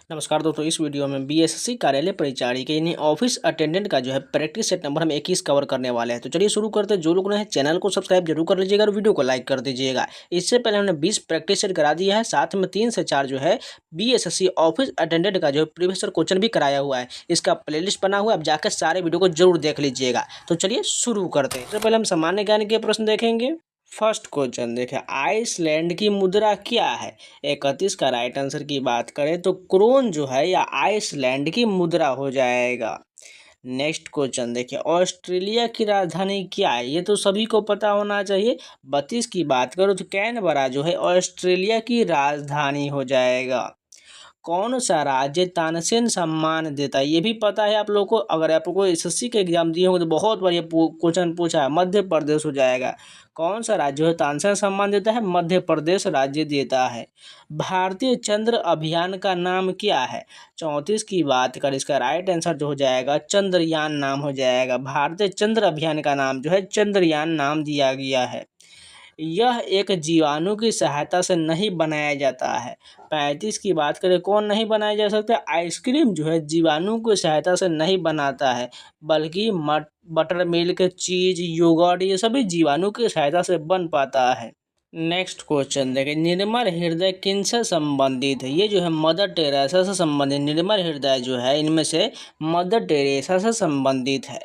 नमस्कार दोस्तों, इस वीडियो में बीएसएससी कार्यालय परिचारी के यानी ऑफिस अटेंडेंट का जो है प्रैक्टिस सेट नंबर हम 21 कवर करने वाले हैं। तो चलिए शुरू करते हैं। जो लोग ने चैनल को सब्सक्राइब जरूर कर लीजिएगा और वीडियो को लाइक कर दीजिएगा। इससे पहले हमने 20 प्रैक्टिस सेट करा दिया है, साथ में 3 से 4 जो है बीएसएससी ऑफिस अटेंडेंट का जो है प्रीवियस ईयर क्वेश्चन भी कराया हुआ है। इसका प्लेलिस्ट बना हुआ है, आप जाकर सारे वीडियो को जरूर देख लीजिएगा। तो चलिए शुरू करते हैं। सबसे पहले हम सामान्य ज्ञान के प्रश्न देखेंगे। फर्स्ट क्वेश्चन देखें, आइसलैंड की मुद्रा क्या है? 31 का राइट आंसर की बात करें तो क्रोन जो है या आइसलैंड की मुद्रा हो जाएगा। नेक्स्ट क्वेश्चन देखिए, ऑस्ट्रेलिया की राजधानी क्या है? ये तो सभी को पता होना चाहिए। 32 की बात करो तो कैनबरा जो है ऑस्ट्रेलिया की राजधानी हो जाएगा। कौन सा राज्य तानसेन सम्मान देता है? ये भी पता है आप लोगों को, अगर आप लोग को एसएससी के एग्जाम दिए होंगे तो बहुत बार ये क्वेश्चन पूछा है। मध्य प्रदेश हो जाएगा। कौन सा राज्य है तानसेन सम्मान देता है? मध्य प्रदेश राज्य देता है। भारतीय चंद्र अभियान का नाम क्या है? 34 की बात करें, इसका राइट आंसर जो हो जाएगा चंद्रयान नाम हो जाएगा। भारतीय चंद्र अभियान का नाम जो है चंद्रयान नाम दिया गया है। यह एक जीवाणु की सहायता से नहीं बनाया जाता है। 35 की बात करें, कौन नहीं बनाया जा सकता? आइसक्रीम जो है जीवाणु की सहायता से नहीं बनाता है, बल्कि बटर मिल्क, चीज, योगर्ट ये सभी जीवाणु की सहायता से बन पाता है। नेक्स्ट क्वेश्चन देखें, निर्मल हृदय किनसे संबंधित है? ये जो है मदर टेरेसा से संबंधित। निर्मल हृदय जो है इनमें से मदर टेरेसा से संबंधित है।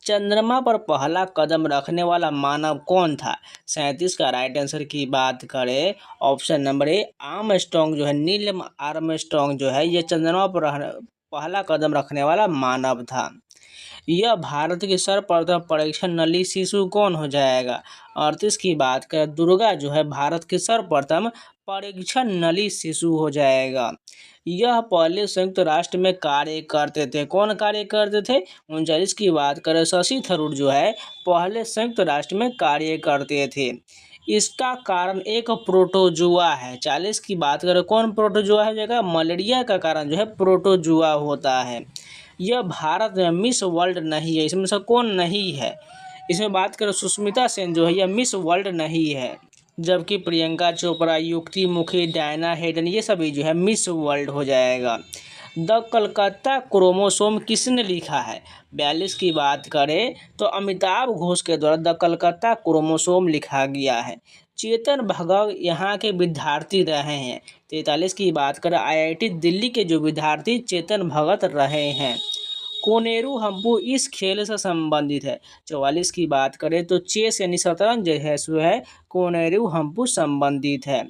चंद्रमा पर पहला कदम रखने वाला मानव कौन था? 37 का राइट आंसर की बात करें, ऑप्शन नंबर ए आर्मस्ट्रॉन्ग जो है, नील आर्मस्ट्रॉन्ग जो है ये चंद्रमा पर पहला कदम रखने वाला मानव था। यह भारत के सर्वप्रथम परीक्षण नली शिशु कौन हो जाएगा? 38 की बात करें, दुर्गा जो है भारत के सर्वप्रथम परीक्षण नली शिशु हो जाएगा। यह पहले संयुक्त राष्ट्र में कार्य करते थे। कौन कार्य करते थे? 39 की बात करें, शशि थरूर जो है पहले संयुक्त राष्ट्र में कार्य करते थे। इसका कारण एक प्रोटोजुआ है। 40 की बात करें, कौन प्रोटोजुआ है जगह? मलेरिया का कारण जो है प्रोटोजुआ होता है। यह भारत में मिस वर्ल्ड नहीं है, इसमें से कौन नहीं है? इसमें बात करें सुष्मिता सेन जो है यह मिस वर्ल्ड नहीं है, जबकि प्रियंका चोपड़ा, युक्ति मुखी, डायना हेडन ये सभी जो है मिस वर्ल्ड हो जाएगा। द कलकत्ता क्रोमोसोम किसने लिखा है? 42 की बात करें तो अमिताभ घोष के द्वारा द कलकत्ता क्रोमोसोम लिखा गया है। चेतन भगत यहाँ के विद्यार्थी रहे हैं। 43 की बात करें, आईआईटी दिल्ली के जो विद्यार्थी चेतन भगत रहे हैं। कोनेरू हम्पू इस खेल से संबंधित है। 44 की बात करें तो चेस यानी शतरंज है सो है कोनेरू हम्पू संबंधित है।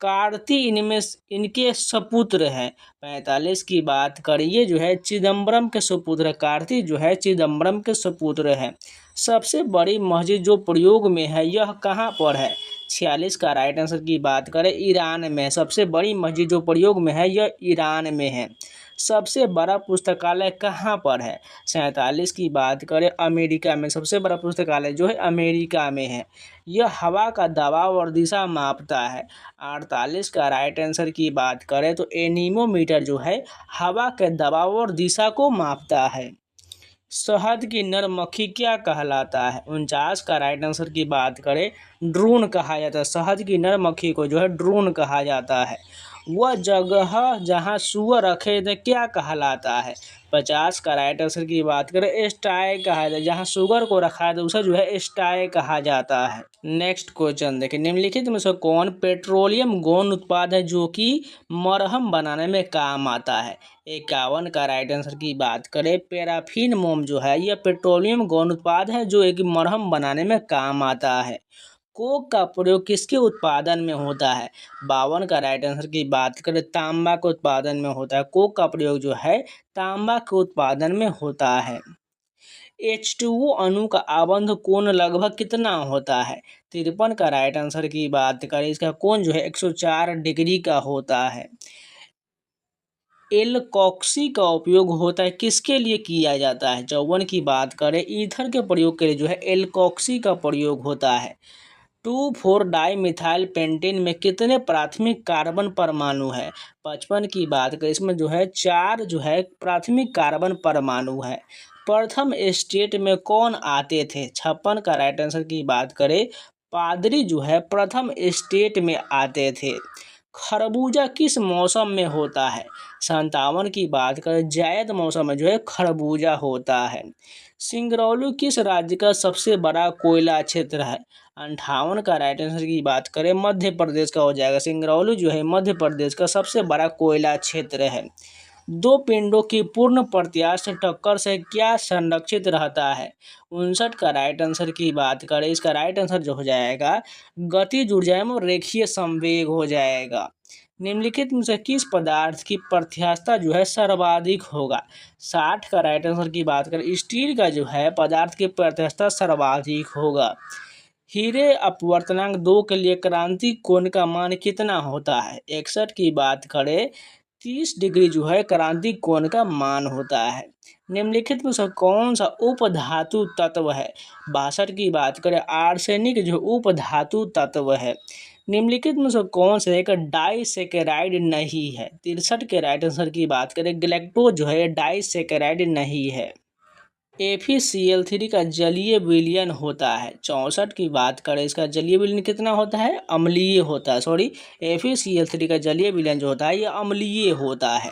कार्ति इनमें इनके सपुत्र हैं। 45 की बात करिए जो है चिदम्बरम के सपुत्र है। कार्ति जो है चिदम्बरम के सपुत्र है। सबसे बड़ी मस्जिद जो प्रयोग में है यह कहाँ पर है? 46 का राइट आंसर की बात करें, ईरान में। सबसे बड़ी मस्जिद जो प्रयोग में है यह ईरान में है। सबसे बड़ा पुस्तकालय कहाँ पर है? 47 की बात करें, अमेरिका में। सबसे बड़ा पुस्तकालय जो है अमेरिका में है। यह हवा का दबाव और दिशा मापता है। 48 का राइट आंसर की बात करें तो एनीमोमीटर जो है हवा के दबाव और दिशा को मापता है। शहद की नर मक्खी क्या कहलाता है? 49 का राइट आंसर की बात करें, ड्रोन कहा जाता है। शहद की नर मक्खी को जो है ड्रोन कहा जाता है। वह जगह जहाँ सुअर रखे थे क्या कहलाता है? 50 का राइट आंसर की बात करें, स्टाय कहा जाता है। जहाँ सुगर को रखा है तो उसे जो है स्टाय कहा जाता है। नेक्स्ट क्वेश्चन देखिए, निम्नलिखित में से कौन पेट्रोलियम गौण उत्पाद है जो कि मरहम बनाने में काम आता है? 51 का राइट आंसर की बात करें, पैराफिन मोम जो है यह पेट्रोलियम गौण उत्पाद है जो एक मरहम बनाने में काम आता है। कोक का प्रयोग किसके उत्पादन में होता है? 52 का राइट आंसर की बात करें, तांबा के उत्पादन में होता है। कोक का प्रयोग जो है तांबा के उत्पादन में होता है। H2O अणु का आबंध कोण लगभग कितना होता है? 53 का राइट आंसर की बात करें, इसका कोण जो है 104 डिग्री का होता है। एल्कोक्सी का उपयोग होता है किसके लिए किया जाता है? 54 की बात करें, ईथर के प्रयोग के लिए जो है एल्कोक्सी का प्रयोग होता है। 2,4 डाइमिथाइल पेंटेन में कितने प्राथमिक कार्बन परमाणु है? 55 की बात करें, इसमें जो है 4 जो है प्राथमिक कार्बन परमाणु है। प्रथम स्टेट में कौन आते थे? 56 का राइट आंसर की बात करें, पादरी जो है प्रथम स्टेट में आते थे। खरबूजा किस मौसम में होता है? 57 की बात करें जायद मौसम में जो है खरबूजा होता है। सिंगरौली किस राज्य का सबसे बड़ा कोयला क्षेत्र है? 58 का राइट आंसर की बात करें मध्य प्रदेश का हो जाएगा। सिंगरौली जो है मध्य प्रदेश का सबसे बड़ा कोयला क्षेत्र है। दो पिंडों की पूर्ण प्रत्यास्थ टक्कर से क्या संरक्षित रहता है? 59 का राइट आंसर की बात करें इसका राइट आंसर जो हो जाएगा गतिज ऊर्जा एवं रेखीय संवेग हो जाएगा। निम्नलिखित में से किस पदार्थ की प्रत्यास्थता जो है सर्वाधिक होगा? 60 का राइट आंसर की बात करें स्टील का जो है पदार्थ की प्रत्यास्थता सर्वाधिक होगा। हीरे अपवर्तनांक 2 के लिए क्रांति कोण का मान कितना होता है? 61 की बात करें 30 डिग्री जो है क्रांति कोण का मान होता है। निम्नलिखित में से कौन सा उपधातु तत्व है? 62 की बात करें आर्सेनिक जो उपधातु तत्व है। निम्नलिखित में से कौन सा एक डाइसेकेराइड नहीं है? 63 के राइट आंसर की बात करें गैलेक्टोज जो है डाइसेकेराइड नहीं है। FeCl3 का जलीय विलयन होता है। 64 की बात करें इसका जलीय विलयन कितना होता है? अम्लीय होता है। सॉरी, FeCl3 का जलीय विलयन जो होता है ये अम्लीय होता है।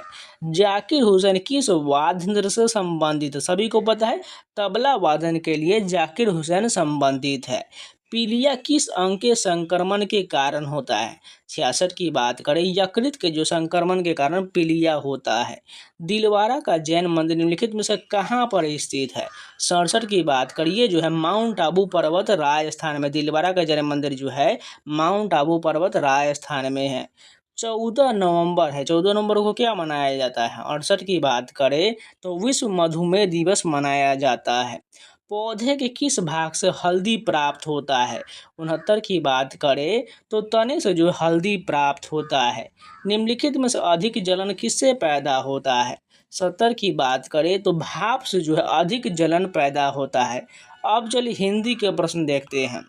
जाकिर हुसैन किस वाद्य यंत्र से संबंधित है? सभी को पता है तबला वादन के लिए जाकिर हुसैन संबंधित है। पीलिया किस अंग के संक्रमण के कारण होता है? 66 की बात करें यकृत के जो संक्रमण के कारण पीलिया होता है। दिलवारा का जैन मंदिर निम्नलिखित में से कहाँ पर स्थित है? 67 की बात करिए जो है माउंट आबू पर्वत राजस्थान में। दिलवारा का जैन मंदिर जो है माउंट आबू पर्वत राजस्थान में है। 14 नवंबर है। 14 नवंबर को क्या मनाया जाता है? 68 की बात करें तो विश्व मधुमेह दिवस मनाया जाता है। पौधे के किस भाग से हल्दी प्राप्त होता है? 69 की बात करें तो तने से जो हल्दी प्राप्त होता है। निम्नलिखित में से अधिक जलन किससे पैदा होता है? 70 की बात करें तो भाप से जो है अधिक जलन पैदा होता है। अब चलिए हिंदी के प्रश्न देखते हैं।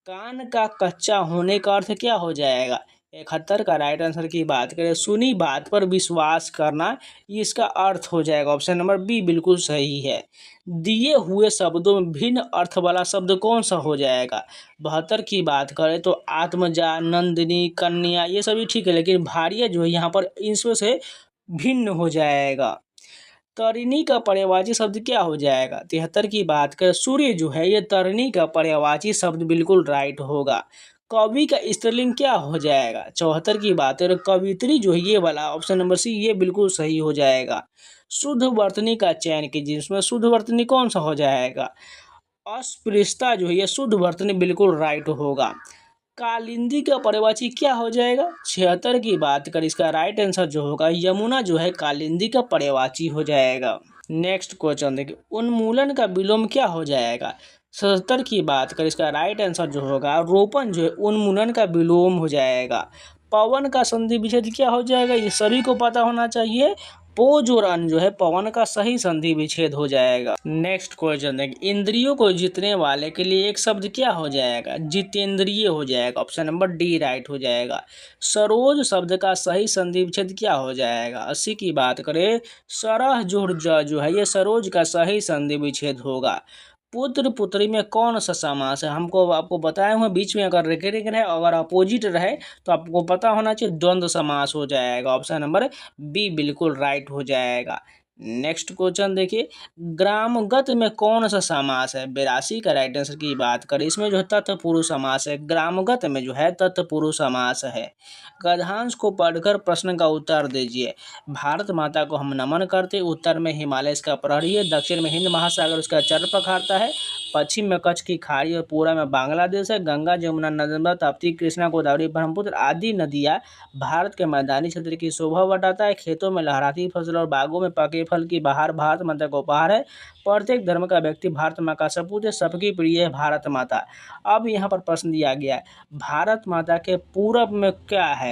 कान का कच्चा होने का अर्थ क्या हो जाएगा? 71 का राइट आंसर की बात करें सुनी बात पर विश्वास करना, इसका अर्थ हो जाएगा ऑप्शन नंबर बी बिल्कुल सही है। दिए हुए शब्दों में भिन्न अर्थ वाला शब्द कौन सा हो जाएगा? 72 की बात करें तो आत्मजा, नंदिनी, कन्या ये सभी ठीक है, लेकिन भार्या जो है यहाँ पर इसमें से भिन्न हो जाएगा। तरिणी का पर्यायवाची शब्द क्या हो जाएगा? 73 की बात करें सूर्य जो है ये तरिणी का पर्यायवाची शब्द बिल्कुल राइट होगा। कवि का स्त्रीलिंग क्या हो जाएगा? 74 की बात करें कवित्री जो है ये वाला ऑप्शन नंबर सी ये बिल्कुल सही हो जाएगा। शुद्ध वर्तनी का चयन कीजिए, जिसमें शुद्ध वर्तनी कौन सा हो जाएगा? अस्पृश्यता जो है ये शुद्ध वर्तनी बिल्कुल राइट होगा। कालिंदी का पर्यायवाची क्या हो जाएगा? 76 की बात करें इसका राइट आंसर जो होगा यमुना जो है कालिंदी का पर्यायवाची हो जाएगा। नेक्स्ट क्वेश्चन देखिए उन्मूलन का विलोम क्या हो जाएगा? 77 की बात करें इसका राइट आंसर जो होगा रोपण जो है उन्मूलन का विलोम हो जाएगा। पवन का संधि विच्छेद क्या हो जाएगा? ये सभी को पता होना चाहिए। पोज और अन जो है पवन का सही संधि विच्छेद हो जाएगा। नेक्स्ट क्वेश्चन देखिए इंद्रियों को जीतने वाले के लिए एक शब्द क्या हो जाएगा? जितेंद्रिय हो जाएगा, ऑप्शन नंबर डी राइट हो जाएगा। सरोज शब्द का सही संधि विच्छेद क्या हो जाएगा? 80 की बात करें सरह जोड़ ज जो है ये सरोज का सही संधि विच्छेद होगा। पुत्र पुत्री में कौन सा समास है? हमको आपको बताए हुए बीच में अगर रेखे रेखे रहे अगर अपोजिट रहे तो आपको पता होना चाहिए द्वंद्व समास हो जाएगा, ऑप्शन नंबर बी बिल्कुल राइट हो जाएगा। नेक्स्ट क्वेश्चन देखिए ग्रामगत में कौन सा समास है? 82 का राइट आंसर की बात करें इसमें जो है तत्पुरुष समास है। ग्रामगत में जो है तत्पुरुष समास है। गद्यांश को पढ़कर प्रश्न का उत्तर दीजिए। भारत माता को हम नमन करते, उत्तर में हिमालय इसका प्रहरी है, दक्षिण में हिंद महासागर उसका चर पखारता है, पश्चिम में कच्छ की खाड़ी और पूर्व में बांग्लादेश है। गंगा जमुना नर्मदा ताप्ती कृष्णा गोदावरी ब्रह्मपुत्र आदि नदियाँ भारत के मैदानी क्षेत्र की शोभा बढ़ाता है। खेतों में लहराती फसल और बागों में पके फल की बहार भारत माता को उपहार है। प्रत्येक धर्म का व्यक्ति भारत माँ का सपूत है, सबकी प्रिय है भारत माता। अब यहाँ पर प्रश्न दिया गया है भारत माता के पूरब में क्या है?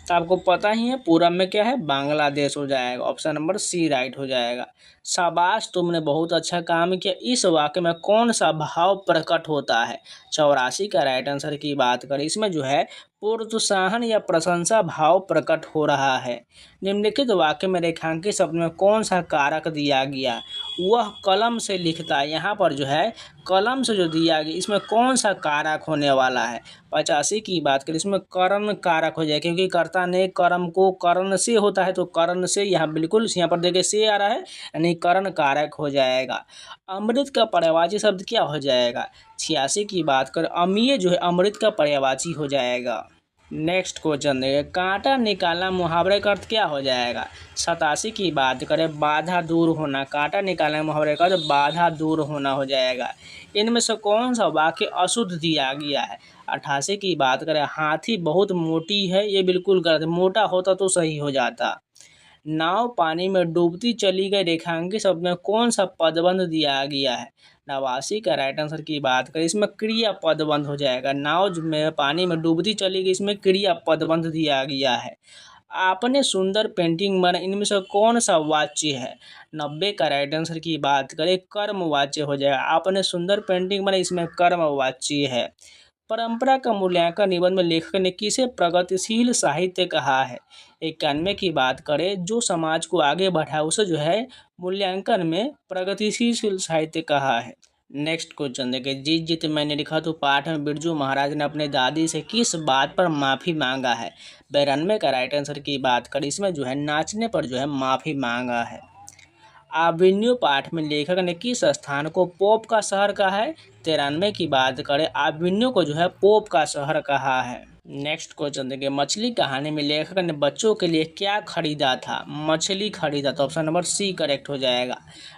तो आपको पता ही है पूरब में क्या है? बांग्लादेश हो जाएगा, ऑप्शन नंबर सी राइट हो जाएगा। शाबाश तुमने बहुत अच्छा काम किया। इस वाक्य में कौन सा भाव प्रकट होता है? 84 का राइट आंसर की बात करें इसमें जो है प्रोत्साहन या प्रशंसा भाव प्रकट हो रहा है। निम्नलिखित वाक्य में रेखांकित शब्द में कौन सा कारक दिया गया? वह कलम से लिखता है। यहाँ पर जो है कलम से जो दिया गया, इसमें कौन सा कारक होने वाला है? 85 की बात करें, इसमें कर्ण कारक हो जाए, क्योंकि कर्ता ने कर्म को कर्ण से होता है, तो कर्ण से यहाँ बिल्कुल यहाँ पर देखिए से आ रहा है, यानी कर्ण कारक हो जाएगा। अमृत का पर्यायवाची शब्द क्या हो जाएगा? 86 की बात करें, अमीय जो है अमृत का पर्यायवाची हो जाएगा। नेक्स्ट क्वेश्चन देखिए, कांटा निकालना मुहावरे का अर्थ क्या हो जाएगा? 87 की बात करें, बाधा दूर होना। कांटा निकालना मुहावरे का अर्थ बाधा दूर होना हो जाएगा। इनमें से कौन सा वाक्य अशुद्ध दिया गया है? 88 की बात करें, हाथी बहुत मोटी है, ये बिल्कुल गलत, मोटा होता तो सही हो जाता। नाव पानी में डूबती चली गई, रेखांकित शब्द में कौन सा पदबंध दिया गया है? 89 का राइट आंसर की बात करें, इसमें क्रिया पदबंध हो जाएगा। नाव में पानी में डूबती चली गई, इसमें क्रिया पदबंध दिया गया है। आपने सुंदर पेंटिंग बनाई, इनमें से कौन सा वाच्य है? 90 का राइट आंसर की बात करें, कर्म वाच्य हो जाएगा। आपने सुंदर पेंटिंग बनाई, इसमें कर्म वाच्य है। परंपरा का मूल्यांकन निबंध में लेखक ने किसे प्रगतिशील साहित्य कहा है? 91 की बात करें, जो समाज को आगे बढ़ाए उसे जो है मूल्यांकन में प्रगतिशील साहित्य कहा है। नेक्स्ट क्वेश्चन देखिए, जीत जीत मैंने लिखा तो पाठ में बिरजू महाराज ने अपने दादी से किस बात पर माफ़ी मांगा है? 92 का राइट आंसर की बात करें, इसमें जो है नाचने पर जो है माफ़ी मांगा है। आविन्यू पाठ में लेखक ने किस स्थान को पोप का शहर कहा है? 93 की बात करें, आविन्यू को जो है पोप का शहर कहा है। नेक्स्ट क्वेश्चन देखिए, मछली कहानी में लेखक ने बच्चों के लिए क्या खरीदा था? मछली खरीदा, तो ऑप्शन नंबर सी करेक्ट हो जाएगा।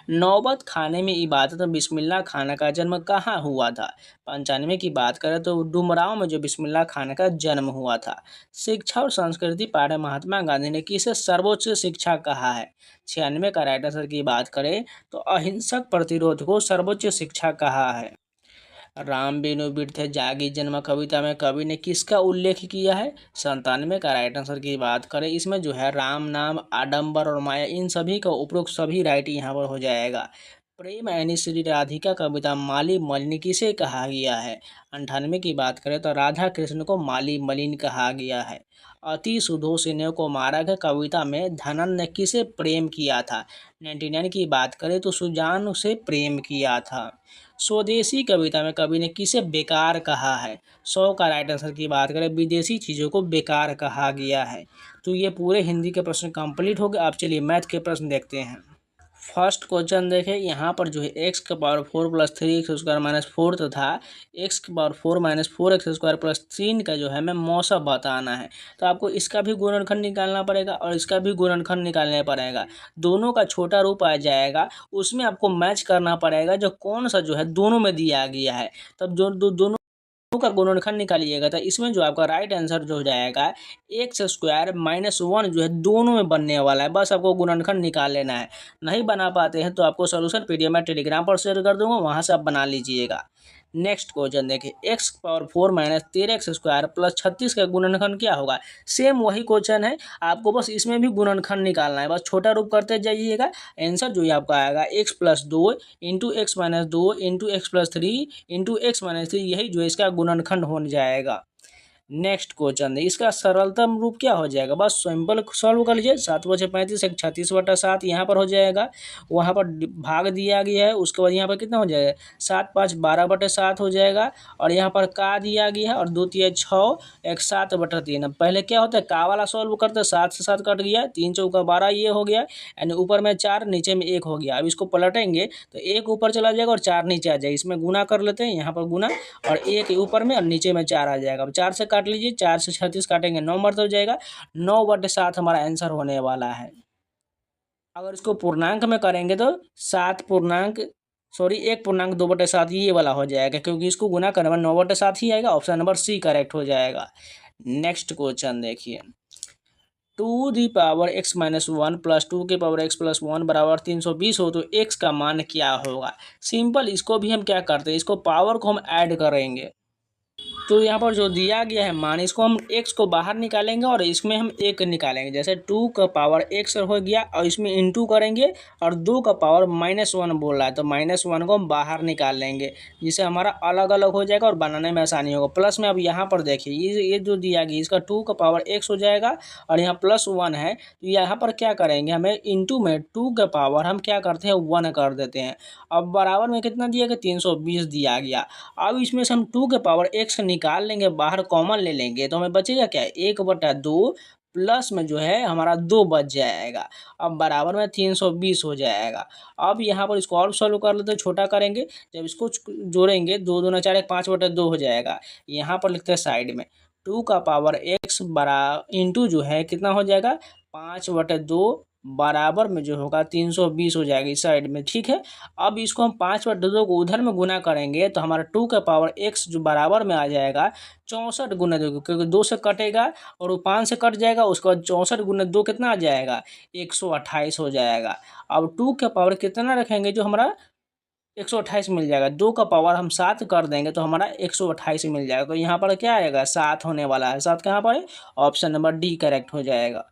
नौबत खाने में इबादत में बिस्मिल्लाह खान का जन्म कहाँ हुआ था? 95 की बात करें तो डुमरांव में जो बिस्मिल्लाह खान का जन्म हुआ था। शिक्षा और संस्कृति पाठ में महात्मा गांधी ने किसे सर्वोच्च शिक्षा कहा है? 96 का राइट आंसर की बात करें तो अहिंसक प्रतिरोध को सर्वोच्च शिक्षा कहा है। राम बिनु बिरथे जागी जन्म कविता में कवि ने किसका उल्लेख किया है? 97 का राइट आंसर की बात करें, इसमें जो है राम नाम, आडंबर और माया, इन सभी का उपरोक्त सभी राइट यहाँ पर हो जाएगा। प्रेम यानी श्री राधिका कविता माली मलिनी किसे कहा गया है? 98 की बात करें तो राधा कृष्ण को माली मलिन कहा गया है। अति सुधोषिन्य को मारा गया कविता में धनन ने किसे प्रेम किया था? 99 की बात करें तो सुजान से प्रेम किया था। स्वदेशी कविता में कवि ने किसे बेकार कहा है? 100 का राइट आंसर की बात करें, विदेशी चीज़ों को बेकार कहा गया है। तो ये पूरे हिंदी के प्रश्न कंप्लीट हो गए। आप चलिए मैथ के प्रश्न देखते हैं। फर्स्ट क्वेश्चन देखें, यहाँ पर जो है एक्स के पावर 4 प्लस 3x² माइनस 4 तथा एक्स के पावर 4 माइनस 4x² प्लस 3 का जो है हमें मौसा बताना है। तो आपको इसका भी गुणनखंड निकालना पड़ेगा और इसका भी गुणनखंड निकालना पड़ेगा। दोनों का छोटा रूप आ जाएगा, उसमें आपको मैच करना पड़ेगा जो कौन सा जो है दोनों में दिया गया है। तब जो दोनों का गुणनखंड निकालिएगा तो इसमें जो आपका राइट आंसर जो हो जाएगा x² माइनस 1 जो है दोनों में बनने वाला है। बस आपको गुणनखंड निकाल लेना है। नहीं बना पाते हैं तो आपको सोल्यूशन पीडीएफ में टेलीग्राम पर शेयर कर दूंगा, वहां से आप बना लीजिएगा। नेक्स्ट क्वेश्चन देखिए, x की पावर 4 माइनस 13x² प्लस 36 का गुणनखंड क्या होगा? सेम वही क्वेश्चन है, आपको बस इसमें भी गुणनखंड निकालना है। बस छोटा रूप करते जाइएगा। आंसर जो है आपका आएगा x+2 into x-2 into x+3 into x-3, यही जो है इसका गुणनखंड हो जाएगा। नेक्स्ट क्वेश्चन है, इसका सरलतम रूप क्या हो जाएगा? बस सिंपल सॉल्व कर लीजिए। 7×35 एक 36/7 यहाँ पर हो जाएगा, वहाँ पर भाग दिया गया है। उसके बाद यहाँ पर कितना हो जाएगा? 7×5 12/7 हो जाएगा और यहाँ पर का दिया गया है और 2×3 6 एक 7/3। अब पहले क्या होता है, का वाला सॉल्व करते हैं, 7 से 7 कट गया, 3×4 12 ये हो गया, यानी ऊपर में 4 नीचे में 1 हो गया। अब इसको पलटेंगे तो 1 ऊपर चला जाएगा और 4 नीचे आ जाएगा। इसमें गुना कर लेते हैं, यहाँ पर गुना और 1 ऊपर में और नीचे में 4 आ जाएगा। अब 4 से काट लीजिए, 4 से 36 काटेंगे 9 मरतब हो जाएगा। 9/7 हमारा आंसर होने वाला है। अगर इसको पूर्णांक में करेंगे तो 1.2/7 ये वाला हो जाएगा, क्योंकि इसको गुना करने में 9/7 ही आएगा। ऑप्शन नंबर सी करेक्ट हो जाएगा। नेक्स्ट क्वेश्चन देखिए, 2x-1 प्लस 2x+1 बराबर 320 हो तो x का मान क्या होगा? सिंपल, इसको भी हम क्या करते हैं, इसको पावर को हम ऐड करेंगे। तो यहाँ पर जो दिया गया है मान, इसको हम x को बाहर निकालेंगे और इसमें हम 1 निकालेंगे। जैसे 2 का पावर x हो गया और इसमें इंटू करेंगे और 2 का पावर -1 बोल रहा है तो -1 को हम बाहर निकाल लेंगे, जिससे हमारा अलग अलग हो जाएगा और बनाने में आसानी होगा। प्लस में अब यहाँ पर देखिए ये जो दिया गया इसका 2 का पावर x हो जाएगा और यहाँ +1 है, तो यहाँ पर क्या करेंगे, हमें इंटू में 2 का पावर हम क्या करते हैं 1 कर देते हैं। अब बराबर में कितना दिया गया 320 दिया गया। अब इसमें से हम 2 के पावर x निकाल लेंगे, बाहर कॉमन ले लेंगे तो हमें बचेगा क्या 1/2 प्लस में जो है हमारा 2 बच जाएगा। अब बराबर में 320 हो जाएगा। अब यहाँ पर इसको और सॉल्व कर लेते हैं, छोटा करेंगे, जब इसको जोड़ेंगे 2 दूना 4 5/2 हो जाएगा। यहाँ पर लिखते हैं साइड में 2 का पावर x बरा इंटू जो है कितना हो जाएगा 5/2 बराबर में जो होगा 320 हो जाएगा इस साइड में, ठीक है। अब इसको हम 5/2 को उधर में गुना करेंगे तो हमारा 2 का पावर x जो बराबर में आ जाएगा 64 गुना 2, क्योंकि 2 से कटेगा और वो 5 से कट जाएगा, उसके बाद 64 गुना 2 कितना आ जाएगा 128 हो जाएगा। अब 2 का पावर कितना रखेंगे जो हमारा 128 मिल जाएगा, 2 का पावर हम 7 कर देंगे तो हमारा 128 मिल जाएगा। तो यहाँ पर क्या आएगा 7 होने वाला है, 7 कहाँ पर है, ऑप्शन नंबर डी करेक्ट हो जाएगा।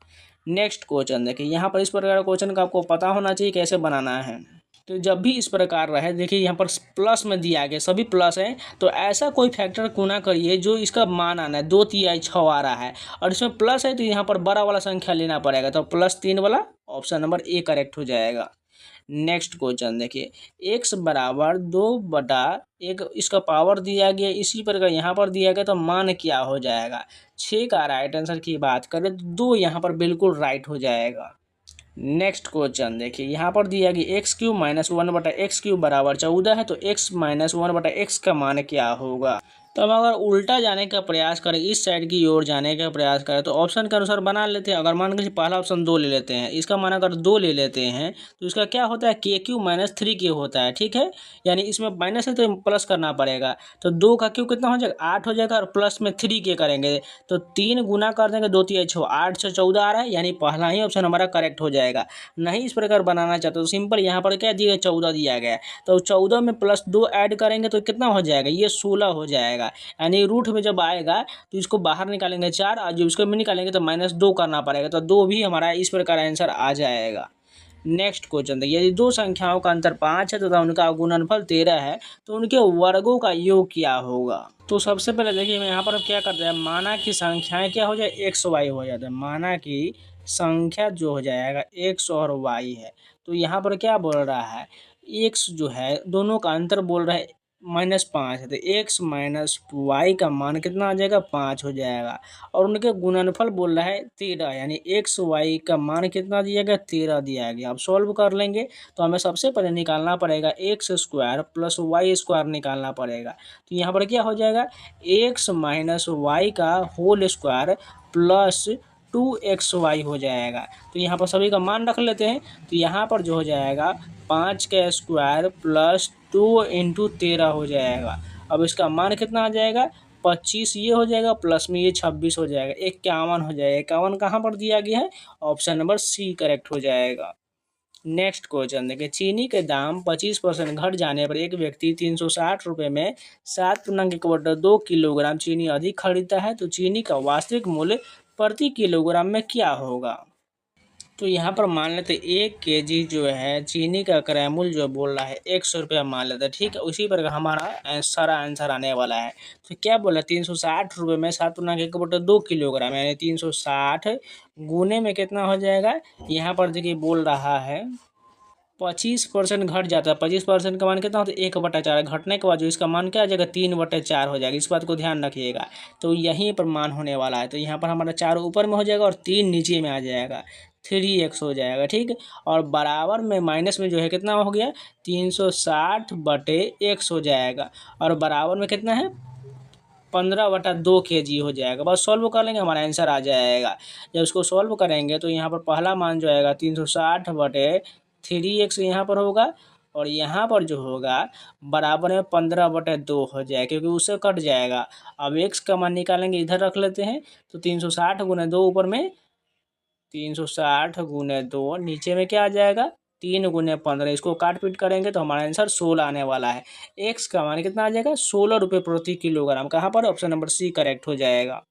नेक्स्ट क्वेश्चन देखिए, यहाँ पर इस प्रकार का क्वेश्चन का आपको पता होना चाहिए कैसे बनाना है। तो जब भी इस प्रकार रहे, देखिए यहाँ पर प्लस में दिया गया सभी प्लस है, तो ऐसा कोई फैक्टर गुना करिए जो इसका मान आना है 2 3 6 आ रहा है और इसमें प्लस है तो यहाँ पर बड़ा वाला संख्या लेना पड़ेगा, तो +3 वाला ऑप्शन नंबर ए करेक्ट हो जाएगा। नेक्स्ट क्वेश्चन देखिए, x बराबर 2/1 इसका पावर दिया गया, इसी प्रकार यहाँ पर दिया गया तो मान क्या हो जाएगा 6 का राइट आंसर की बात करें तो 2 यहाँ पर बिल्कुल राइट हो जाएगा। नेक्स्ट क्वेश्चन देखिए, यहाँ पर दिया गया x³ - 1/x³ बराबर 14 है, तो x - 1/x का मान क्या होगा। तो हम अगर उल्टा जाने का प्रयास करें, इस साइड की ओर जाने का प्रयास करें, तो ऑप्शन के अनुसार बना लेते हैं। अगर मान लीजिए पहला ऑप्शन 2 ले लेते हैं, इसका मान अगर 2 ले लेते हैं तो इसका क्या होता है KQ - 3K होता है, ठीक है। यानी इसमें माइनस है तो प्लस करना पड़ेगा, तो 2 का Q कितना हो जाएगा 8 हो जाएगा और प्लस में 3K करेंगे तो 3 गुना कर देंगे 2 3 6 8 से 14 आ रहा है, यानी पहला ही ऑप्शन हमारा करेक्ट हो जाएगा। नहीं इस प्रकार बनाना चाहते तो सिंपल यहाँ पर क्या दिया 14 दिया गया, तो 14 में +2 ऐड करेंगे तो कितना हो जाएगा ये 16 हो जाएगा। यानी रूट में जब आएगा तो इसको बाहर निकालेंगे 4 और जब इसको में निकालेंगे तो -2 करना पड़ेगा, तो 2 भी हमारा इस प्रकार आंसर आ जाएगा। नेक्स्ट क्वेश्चन देखिए, यदि दो संख्याओं का अंतर 5 है तथा उनका गुणनफल 13 है तो उनके वर्गों का योग क्या होगा। तो सबसे पहले देखिए मैं यहाँ पर क्या करते हैं, माना की संख्याएं क्या हो जाए XY हो जाता है, माना की संख्या जो हो जाएगा x और y है, तो यहाँ पर क्या बोल रहा है x जो है दोनों का अंतर बोल रहा है -5 है, तो x - y का मान कितना आ जाएगा 5 हो जाएगा और उनके गुणनफल बोल रहा है 13, यानी x y का मान कितना दिया गया 13 दिया गया। अब सॉल्व कर लेंगे तो हमें सबसे पहले निकालना पड़ेगा x² + y² निकालना पड़ेगा, तो यहाँ पर क्या हो जाएगा x - y का होल स्क्वायर प्लस 2xy हो जाएगा। तो यहाँ पर सभी का मान रख लेते हैं, तो यहाँ पर जो हो जाएगा 5 का स्क्वायर प्लस 2 × 13 हो जाएगा। अब इसका मान कितना आ जाएगा 25 ये हो जाएगा, प्लस में ये 26 हो जाएगा, 51 हो जाएगा। 51 कहाँ पर दिया गया है, ऑप्शन नंबर सी करेक्ट हो जाएगा। नेक्स्ट क्वेश्चन देखिए, चीनी के दाम 25% घट जाने पर एक व्यक्ति 360 रुपये में 7.1/2 किलोग्राम चीनी अधिक खरीदता है, तो चीनी का वास्तविक मूल्य प्रति किलोग्राम में क्या होगा। तो यहाँ पर मान लेते 1 kg जो है चीनी का क्रय मूल्य जो बोल रहा है 100 रुपया मान लेते हैं, ठीक है। उसी पर हमारा सारा आंसर आने वाला है, तो क्या बोला 360 रुपये में 7.1/2 किलोग्राम, यानी 360 गुने में कितना हो जाएगा, यहाँ पर देखिए बोल रहा है 25% घट जाता है। 25% का मान कितना होता है 1/4, घटने के बाद जो इसका मान क्या आ जाएगा 3/4 हो जाएगा। इस बात को ध्यान रखिएगा, तो यहीं पर मान होने वाला है। तो यहाँ पर हमारा 4 ऊपर में हो जाएगा और 3 नीचे में आ जाएगा, 3x हो जाएगा, ठीक। और बराबर में माइनस में जो है कितना हो गया 360/x हो जाएगा और बराबर में कितना है 15/2 kg हो जाएगा। बस सॉल्व कर लेंगे हमारा आंसर आ जाएगा। जब इसको सॉल्व करेंगे तो यहाँ पर पहला मान जो आएगा 360/3x यहाँ पर होगा और यहाँ पर जो होगा बराबर में 15/2 हो जाएगा, क्योंकि उससे कट जाएगा। अब x का मान निकालेंगे, इधर रख लेते हैं, तो 360 × 2 ऊपर में 360 × 2 नीचे में क्या आ जाएगा 3 × 15, इसको काट पीट करेंगे तो हमारा आंसर 16 आने वाला है। एक्स का मान कितना आ जाएगा 16 रुपये प्रति किलोग्राम। कहाँ पर? ऑप्शन नंबर सी करेक्ट हो जाएगा।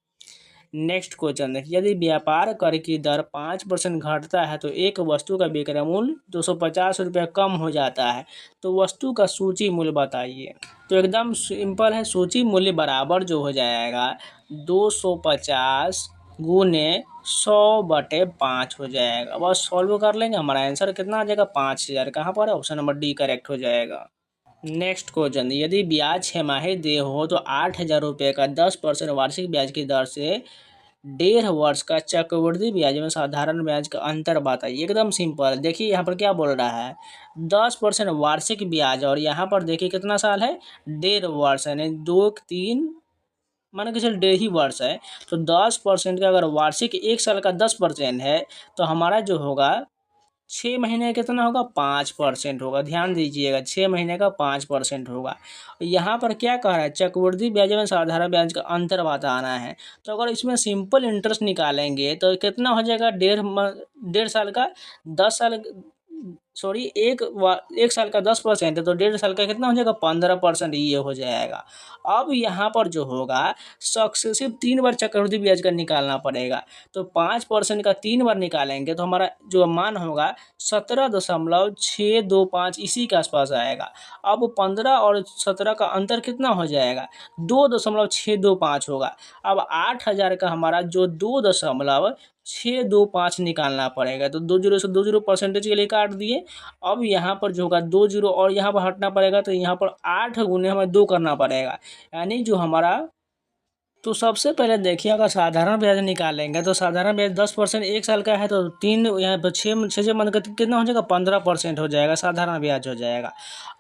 नेक्स्ट क्वेश्चन देखिए, यदि व्यापार कर की दर 5% घटता है तो एक वस्तु का विक्रय मूल्य 250 रुपये कम हो जाता है, तो वस्तु का सूची मूल्य बताइए। तो एकदम सिंपल है, सूची मूल्य बराबर जो हो जाएगा 250 गुने 100/5 हो जाएगा। बस सॉल्व कर लेंगे, हमारा आंसर कितना आ जाएगा 5000। कहाँ पर? ऑप्शन नंबर डी करेक्ट हो जाएगा। नेक्स्ट क्वेश्चन, यदि ब्याज 6 माही देय हो तो 8000 रुपये का 10% वार्षिक ब्याज की दर से 1.5 वर्ष का चक्रवृद्धि ब्याज में साधारण ब्याज का अंतर बताइए। एकदम सिंपल, देखिए यहाँ पर क्या बोल रहा है 10% वार्षिक ब्याज, और यहाँ पर देखिए कितना साल है 1.5 वर्ष, यानी 2 3 मान के चल 1.5 वर्ष है। तो 10% का अगर वार्षिक 1 साल का 10% है तो हमारा जो होगा 6 महीने का कितना होगा 5% होगा। ध्यान दीजिएगा 6 महीने का 5% होगा। यहाँ पर क्या कह रहा है चक्रवृद्धि ब्याज में साधारण ब्याज का अंतर बताना है। तो अगर इसमें सिंपल इंटरेस्ट निकालेंगे तो कितना हो जाएगा 1.5 साल का 10 साल, सॉरी 1 साल का 10% है तो 1.5 साल का कितना हो जाएगा 15% ये हो जाएगा। अब यहाँ पर जो होगा सक्सेसिव 3 बार चक्रवृद्धि ब्याज का निकालना पड़ेगा। तो 5% का 3 बार निकालेंगे तो हमारा जो मान होगा 17.625 इसी के आसपास आएगा। अब 15 और 17 का अंतर कितना हो जाएगा 2.625 होगा। अब 8000 का हमारा जो 2.625 निकालना पड़ेगा। तो 20 से 20 परसेंटेज के लिए काट दिए। अब यहाँ पर जो होगा 20 और यहाँ पर हटना पड़ेगा, तो यहाँ पर 8 गुने हमें 2 करना पड़ेगा, यानी जो हमारा, तो सबसे पहले देखिए अगर साधारण ब्याज निकालेंगे तो साधारण ब्याज 10% 1 साल का है तो 3 यहाँ पर 6 मंथ का कितना हो जाएगा 15% हो जाएगा, साधारण ब्याज हो जाएगा।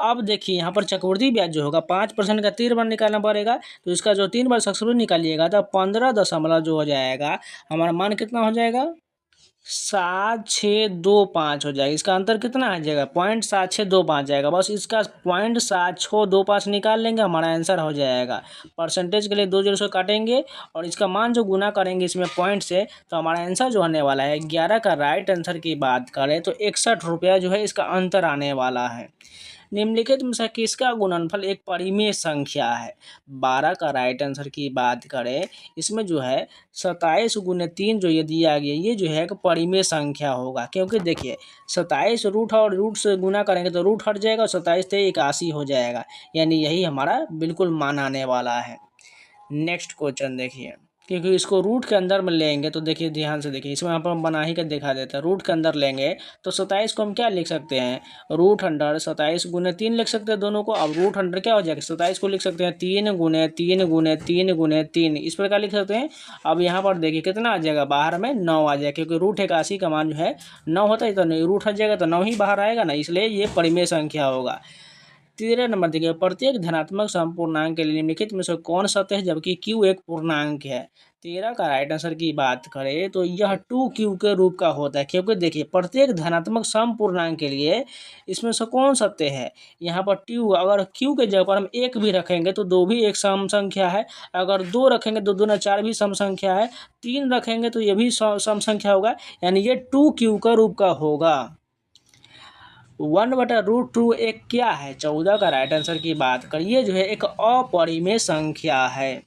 अब देखिए यहाँ पर चक्रवृद्धि ब्याज जो होगा 5% का 3 बार निकालना पड़ेगा, तो इसका जो 3 बार सक्सेसफुल निकालिएगा तो 15 जो हो जाएगा हमारा मान कितना हो जाएगा 7625 हो जाएगा। इसका अंतर कितना आ जाएगा 0.7625 जाएगा। बस इसका 0.7625 निकाल लेंगे, हमारा आंसर हो जाएगा। परसेंटेज के लिए 2 से काटेंगे और इसका मान जो गुना करेंगे इसमें पॉइंट से, तो हमारा आंसर जो आने वाला है 11 का राइट आंसर की बात करें तो 61 रुपया जो है इसका अंतर आने वाला है। निम्नलिखित में से किसका गुणनफल एक परिमेय संख्या है। 12 का राइट आंसर की बात करें, इसमें जो है 27 गुने 3 जो ये दिया गया ये जो है एक परिमेय संख्या होगा, क्योंकि देखिए 27 रूट और रूट से गुना करेंगे तो रूट हट जाएगा और 27 से 81 हो जाएगा, यानी यही हमारा बिल्कुल मान आने वाला है। नेक्स्ट क्वेश्चन देखिए, क्योंकि इसको रूट के अंदर में लेंगे तो देखिए ध्यान से देखिए, इसमें यहाँ पर हम बना ही कर दिखा देते हैं। रूट के अंदर लेंगे तो 27 को हम क्या लिख सकते हैं √100 27 गुने 3 लिख सकते हैं दोनों को। अब √100 क्या हो जाएगा 27 को लिख सकते हैं 3 गुने 3 गुने 3 गुने 3, इस प्रकार लिख सकते हैं। अब यहाँ पर देखिए कितना आ जाएगा बाहर में 9 आ जाएगा, क्योंकि √81 का मान जो है 9 होता है, तो रूट हट जाएगा तो 9 ही बाहर आएगा ना, इसलिए ये परिमेय संख्या होगा। 13 नंबर देखिए, प्रत्येक धनात्मक समपूर्णांक के लिए निम्नलिखित में से कौन सत्य है जबकि Q एक पूर्णांक है। 13 का राइट आंसर की बात करें तो यह 2Q के रूप का होता है, क्योंकि देखिए प्रत्येक धनात्मक समपूर्णांक के लिए इसमें से कौन सत्य है। यहाँ पर अगर Q के जगह पर हम 1 भी रखेंगे तो 2 भी एक सम संख्या है, अगर 2 रखेंगे तो 2 × 4 भी सम संख्या है, 3 रखेंगे तो ये भी सम संख्या होगा, यानी ये 2Q का रूप का होगा। 1/√2 एक क्या है 14 का राइट आंसर की बात करिए जो है एक अपरिमेय संख्या है।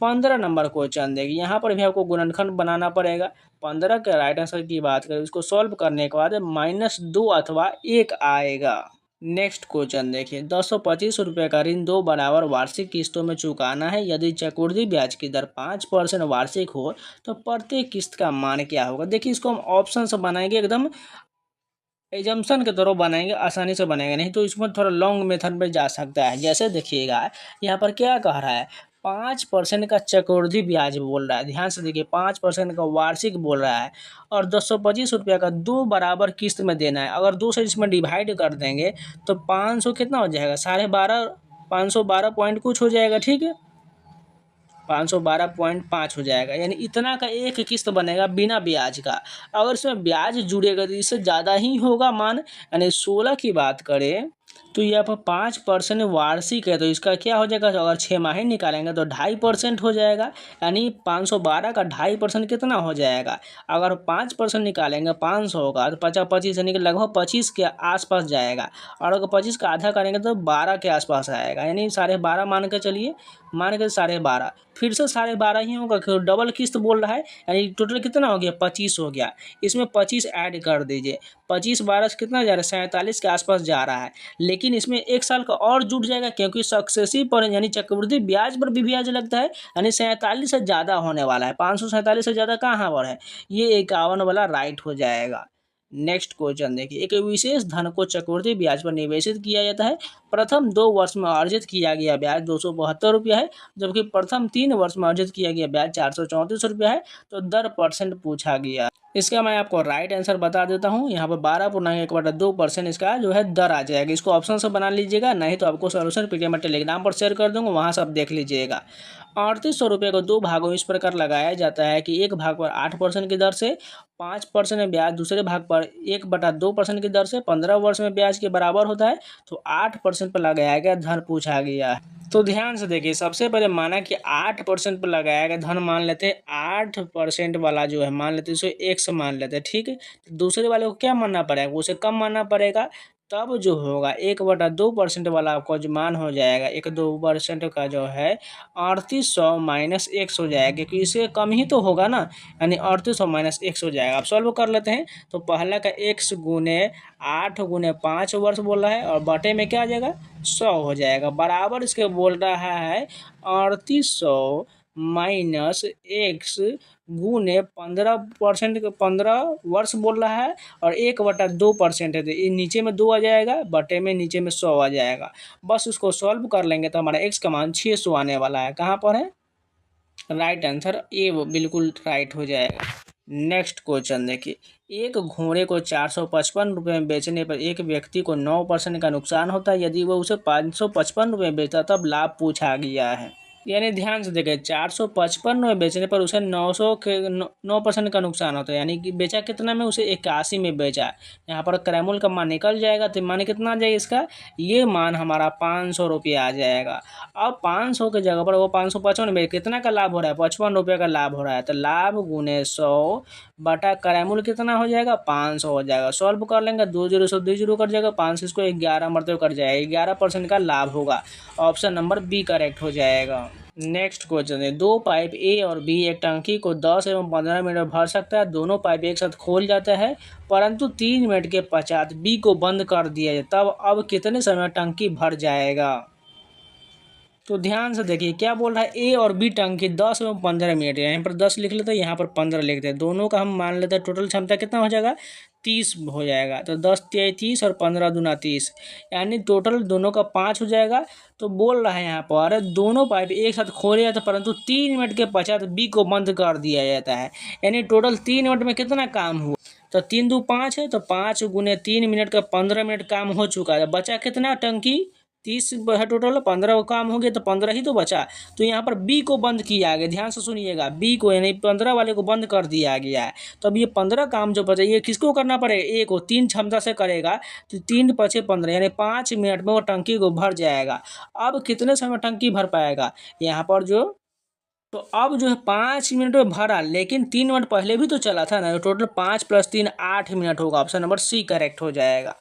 15 नंबर क्वेश्चन देखिए, यहाँ पर भी आपको गुणनखंड बनाना पड़ेगा। 15 के राइट आंसर की बात करें उसको सॉल्व करने के बाद -2 अथवा 1 आएगा। नेक्स्ट क्वेश्चन देखिए, 225 रुपये का ऋण 2 बराबर वार्षिक किस्तों में चुकाना है। यदि चक्रवृद्धि ब्याज की दर 5% वार्षिक हो तो प्रत्येक किस्त का मान क्या होगा। देखिए इसको हम ऑप्शन से बनाएंगे, एकदम एजम्पशन के तरह बनाएंगे, आसानी से बनाएंगे, नहीं तो इसमें थोड़ा लॉन्ग मेथड में जा सकता है। जैसे देखिएगा यहाँ पर क्या कह रहा है 5% का चक्रवृद्धि ब्याज बोल रहा है, ध्यान से देखिए 5% का वार्षिक बोल रहा है, और 225 रुपये का 2 बराबर किस्त में देना है। अगर 2 से इसमें डिवाइड कर देंगे तो 500 कितना हो जाएगा 12.5 512 पॉइंट कुछ हो जाएगा, ठीक है 512.5 हो जाएगा, यानी इतना का एक किस्त बनेगा बिना ब्याज का। अगर इसमें ब्याज जुड़ेगा तो इससे ज़्यादा ही होगा मान, यानी 16 की बात करें तो यहाँ पर 5% वार्षिक है, तो इसका क्या हो जाएगा, अगर 6 माही निकालेंगे तो 2.5% हो जाएगा। यानी 512 का 2.5% कितना हो जाएगा, अगर 5% निकालेंगे 500 का तो 50 यानी कि लगभग 25 के आसपास जाएगा। और अगर 25 का आधा करेंगे तो 12 के आसपास आएगा, यानी 12.5 मान के चलिए, मान के 12.5, फिर से 12.5 ही होगा क्योंकि डबल किस्त बोल रहा है। यानी टोटल कितना हो गया, 25 हो गया। इसमें 25 ऐड कर दीजिए, 25 12 से कितना जा रहा है, 47 के आसपास जा रहा है। लेकिन इसमें 1 साल का और जुट जाएगा क्योंकि सक्सेसिव पर यानी चक्रवृद्धि ब्याज पर भी ब्याज लगता है। यानी 47 से ज़्यादा होने वाला है, 547 से ज़्यादा कहाँ पर है, ये 51 वाला राइट हो जाएगा। नेक्स्ट क्वेश्चन देखिए, एक विशेष धन को चक्रवृद्धि ब्याज पर निवेशित किया जाता है। प्रथम 2 वर्ष में अर्जित किया गया ब्याज 272 रुपया है, जबकि प्रथम 3 वर्ष में अर्जित किया गया ब्याज 434 रुपया है। तो दर परसेंट पूछा गया। इसका मैं आपको राइट आंसर बता देता हूँ, यहाँ पर 12.1/2% इसका जो है दर आ जाएगा। इसको ऑप्शन से बना लीजिएगा, नहीं तो आपको सोल्यूशन पीडीएफ में टेलीग्राम पर शेयर कर दूंगा, वहाँ से आप देख लीजिएगा। 3800 रुपये को 2 भागों इस प्रकार लगाया जाता है कि एक भाग पर 8% की दर से 5% में ब्याज, दूसरे भाग पर 1/2% की दर से 15 वर्ष में ब्याज के बराबर होता है। तो 8% पर लगाया गया धन पूछा गया है। तो ध्यान से देखिए, सबसे पहले माना कि 8% पर लगाया गया धन, मान लेते हैं 8% वाला जो है मान लेते हैं उसे x मान लेते हैं, ठीक है। तो दूसरे वाले को क्या मानना पड़ेगा, उसे कम मानना पड़ेगा, तब जो होगा 1/2% वाला आपका जो मान हो जाएगा, 1/2% का जो है 3800 माइनस x हो जाएगा, क्योंकि इससे कम ही तो होगा ना। यानी 3800 माइनस x हो जाएगा। अब सॉल्व कर लेते हैं। तो पहला का x गुने 8 गुने 5 वर्ष बोल रहा है, और बटे में क्या आ जाएगा, 100 हो जाएगा, बराबर इसके बोल रहा है 3800 माइनस x गुने 15% 15 वर्ष बोल रहा है, और 1/2% है, तो ये नीचे में 2 आ जाएगा, बटे में नीचे में 100 आ जाएगा। बस उसको सॉल्व कर लेंगे तो हमारा x का मान 600 आने वाला है। कहाँ पर है, राइट आंसर ए, वो बिल्कुल राइट हो जाएगा। नेक्स्ट क्वेश्चन देखिए, एक घोड़े को 455 रुपये में बेचने पर एक व्यक्ति को 9% का नुकसान होता है। यदि वह उसे 555 रुपये में बेचता तब लाभ पूछा गया है। यानी ध्यान से देखें, 455 में बेचने पर उसे 9% का नुकसान होता है। यानी कि बेचा कितना में, उसे 81 में बेचा। यहाँ पर क्रैमूल का मान निकल जाएगा तो मान कितना आ जाएगा इसका, ये मान हमारा 500 रुपया आ जाएगा। अब 500 के जगह पर वो 555 में कितना का लाभ हो रहा है, 55 रुपये का लाभ हो रहा है। तो लाभ गुने 100 बटा क्रैमूल कितना हो जाएगा, 500 हो जाएगा। सॉल्व कर लेंगे, 2 0 से 2 0 कर जाएगा, 5 से इसको 11 मरतबे कर जाएगा, 11% का लाभ होगा। ऑप्शन नंबर बी करेक्ट हो जाएगा। नेक्स्ट क्वेश्चन है, 2 पाइप ए और बी एक टंकी को 10 एवं 15 मिनट में भर सकता है। दोनों पाइप एक साथ खोल जाता है, परंतु 3 मिनट के पश्चात बी को बंद कर दिया जाए, तब अब कितने समय टंकी भर जाएगा। तो ध्यान से देखिए क्या बोल रहा है, ए और बी टंकी 10 एवं 15 मिनट, यहाँ पर 10 लिख लेते हैं, यहाँ पर 15 लिखते हैं। दोनों का हम मान लेते हैं टोटल क्षमता कितना हो जाएगा, 30 हो जाएगा। तो 10 तिया 30 और 15 दूना 30, यानी टोटल दोनों का 5 हो जाएगा। तो बोल रहा है यहाँ पर दोनों पाइप एक साथ खोले जाते हैं, परंतु 3 मिनट के पश्चात बी को बंद कर दिया जाता है। यानी टोटल 3 मिनट में कितना काम हुआ, तो 3 2 5 है, तो 5 गुने 3 मिनट का 15 मिनट काम हो चुका है। बचा कितना, टंकी 30 है टोटल, 15 का काम हो गया तो 15 ही तो बचा। तो यहाँ पर बी को बंद किया गया, ध्यान से सुनिएगा, बी को यानी 15 वाले को बंद कर दिया गया है। तो अब ये 15 काम जो बचा ये किसको करना पड़ेगा, ए को 3 क्षमता से करेगा, तो 3 पचे 15 यानी 5 मिनट में वो टंकी को भर जाएगा। अब कितने समय टंकी भर पाएगा, यहाँ पर जो, तो अब जो है 5 मिनट में भरा, लेकिन 3 मिनट पहले भी तो चला था ना, टोटल 5 + 3 8 मिनट होगा। ऑप्शन नंबर सी करेक्ट हो जाएगा।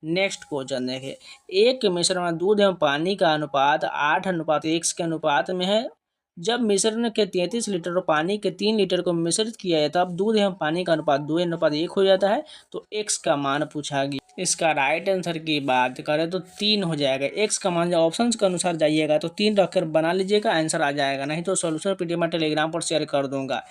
नेक्स्ट क्वेश्चन देखिए, एक मिश्रण में दूध एवं पानी का अनुपात 8:1 के अनुपात में है। जब मिश्रण के 33 लीटर और पानी के 3 लीटर को मिश्रित किया जाए तब दूध एवं पानी का अनुपात 2:1 हो जाता है। तो x का मान पूछा गया। इसका राइट आंसर की बात करें तो 3 हो जाएगा। x का मान जब ऑप्शंस के अनुसार जाइएगा तो 3 रखकर बना लीजिएगा, आंसर आ जाएगा, नहीं तो सोल्यूशन पीडीएफ में टेलीग्राम पर शेयर कर दूंगा।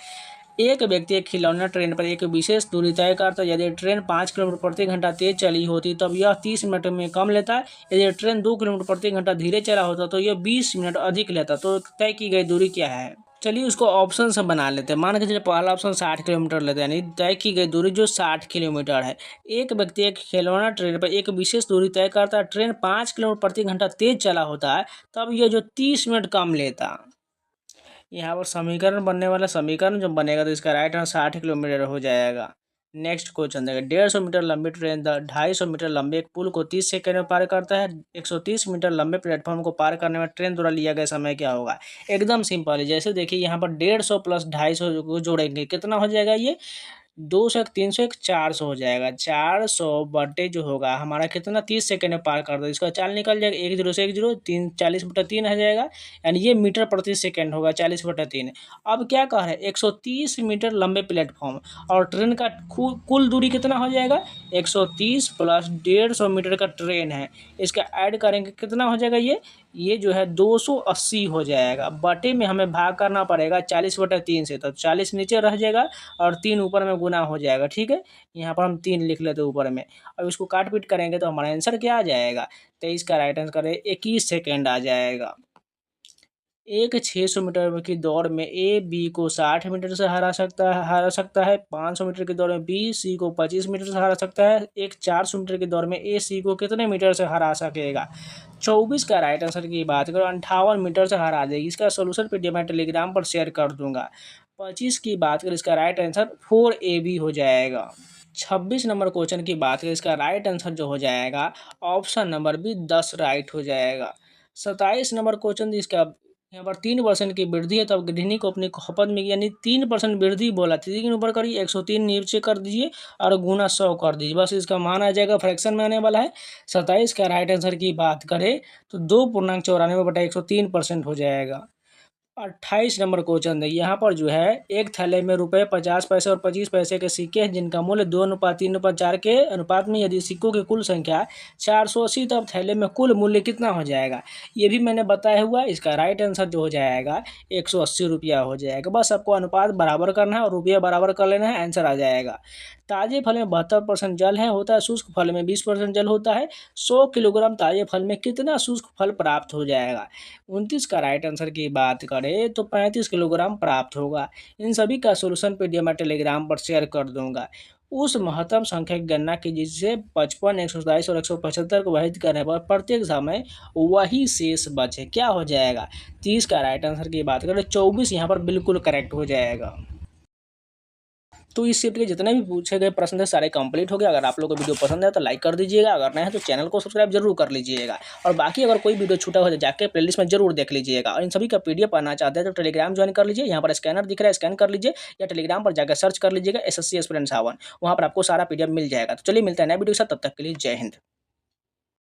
एक व्यक्ति एक खिलौना ट्रेन पर एक विशेष दूरी तय करता है। यदि ट्रेन 5 किलोमीटर प्रति घंटा तेज चली होती तब यह 30 मिनट में कम लेता। यदि ट्रेन 2 किलोमीटर प्रति घंटा धीरे चला होता तो यह 20 मिनट अधिक लेता। तो तय की गई दूरी क्या है, चलिए उसको ऑप्शन से बना लेते हैं। मान के चलिए पहला ऑप्शन 60 किलोमीटर लेते हैं, यानी तय की गई दूरी जो 60 किलोमीटर है। एक व्यक्ति एक खिलौना ट्रेन पर एक विशेष दूरी तय करता है। ट्रेन 5 किलोमीटर प्रति घंटा तेज चला होता है तब यह जो 30 मिनट कम लेता। यहाँ पर समीकरण बनने वाला, समीकरण जो बनेगा तो इसका राइट आंसर 60 किलोमीटर हो जाएगा। नेक्स्ट क्वेश्चन देखिए, 150 मीटर लंबी ट्रेन 250 मीटर लंबे एक पुल को 30 सेकंड में पार करता है। 130 मीटर लंबे प्लेटफॉर्म को पार करने में ट्रेन द्वारा लिया गया समय क्या होगा। एकदम सिंपल है। जैसे देखिए यहाँ पर 150 प्लस 250 को जोड़ेंगे कितना हो जाएगा ये 200 300 400 हो जाएगा। 400 बटे जो होगा हमारा कितना 30 सेकंड में पार कर दो, इसका चाल निकल जाएगा। 1 0 से 1 0 3 40/3 हो जाएगा, यानी ये मीटर प्रति सेकंड होगा 40/3। अब क्या कह रहे हैं 130 मीटर लंबे प्लेटफॉर्म और ट्रेन का कुल दूरी कितना हो जाएगा 130 प्लस 150 मीटर का ट्रेन है, इसका ऐड करेंगे कितना हो जाएगा ये जो है 280 हो जाएगा। बटे में हमें भाग करना पड़ेगा 40/3 से, तो 40 नीचे रह जाएगा और 3 ऊपर में गुना हो जाएगा। ठीक है, यहाँ पर हम 3 लिख लेते हैं ऊपर में। अब इसको काट पीट करेंगे तो हमारा आंसर क्या आ जाएगा 23 का राइट आंसर है 21 सेकेंड आ जाएगा। एक 600 मीटर की दौड़ में ए बी को 60 मीटर से हरा सकता है। 500 मीटर की दौड़ में बी सी को 25 मीटर से हरा सकता है। एक 400 मीटर की दौड़ में ए सी को कितने मीटर से हरा सकेगा। 24 का राइट आंसर की बात करो 58 मीटर से हरा देगी। इसका सोल्यूशन पीडीएफ मैं टेलीग्राम पर शेयर कर दूंगा। 25 की बात करें इसका राइट आंसर 4AB हो जाएगा। 26 नंबर क्वेश्चन की बात करें इसका राइट आंसर जो हो जाएगा ऑप्शन नंबर बी 10 राइट हो जाएगा। 27 नंबर क्वेश्चन इसका यहाँ पर 3% की वृद्धि है, तब गृहिणी को अपनी खपत में यानी 3% वृद्धि बोला थी, लेकिन ऊपर करिए 103 नीचे कर दीजिए और गुना 100 कर दीजिए, बस इसका मान आ जाएगा फ्रैक्शन में आने वाला है। 27 का राइट आंसर की बात करें तो 2.94/103% हो जाएगा। 28 नंबर क्वेश्चन है, यहाँ पर जो है एक थैले में रुपए 50 पैसे और 25 पैसे के सिक्के हैं जिनका मूल्य 2:3:4 के अनुपात में। यदि सिक्कों की कुल संख्या 480 तब थैले में कुल मूल्य कितना हो जाएगा, ये भी मैंने बताया हुआ। इसका राइट आंसर जो हो जाएगा 180 रुपया हो जाएगा। बस आपको अनुपात बराबर करना है और रुपया बराबर कर लेना है, आंसर आ जाएगा। ताजे फल में 72% जल है होता है, शुष्क फल में 20% जल होता है। 100 किलोग्राम ताजे फल में कितना शुष्क फल प्राप्त हो जाएगा। 29 का राइट आंसर की बात करें तो 35 किलोग्राम प्राप्त होगा। इन सभी का सोल्यूशन पीडीएफ मैं टेलीग्राम पर शेयर कर दूंगा। उस महत्तम संख्या की गणना की जिससे 55, 127 और 175 को विभाजित करने पर प्रत्येक समय वही शेष बचे। क्या हो जाएगा 30 का राइट आंसर की बात करें 24 यहाँ पर बिल्कुल करेक्ट हो जाएगा। तो इस शिफ्ट के जितने भी पूछे गए प्रश्न थे सारे कंप्लीट हो गए। अगर आप लोगों को वीडियो पसंद है तो लाइक कर दीजिएगा, अगर नए हैं तो चैनल को सब्सक्राइब जरूर कर लीजिएगा। और बाकी अगर कोई वीडियो छूटा हो जाके प्लेलिस्ट में जरूर देख लीजिएगा। और इन सभी का पीडीएफ पाना चाहते हैं तो टेलीग्राम ज्वाइन कर लीजिए, यहाँ पर स्कैनर दिख रहा है स्कैन कर लीजिए, या टेलीग्राम पर जाकर सर्च कर लीजिएगा SSC एस्पिरेंट 7, वहाँ पर आपको सारा पीडीएफ मिल जाएगा। तो चलिए मिलता है नए वीडियो के साथ, तब तक के लिए जय हिंद।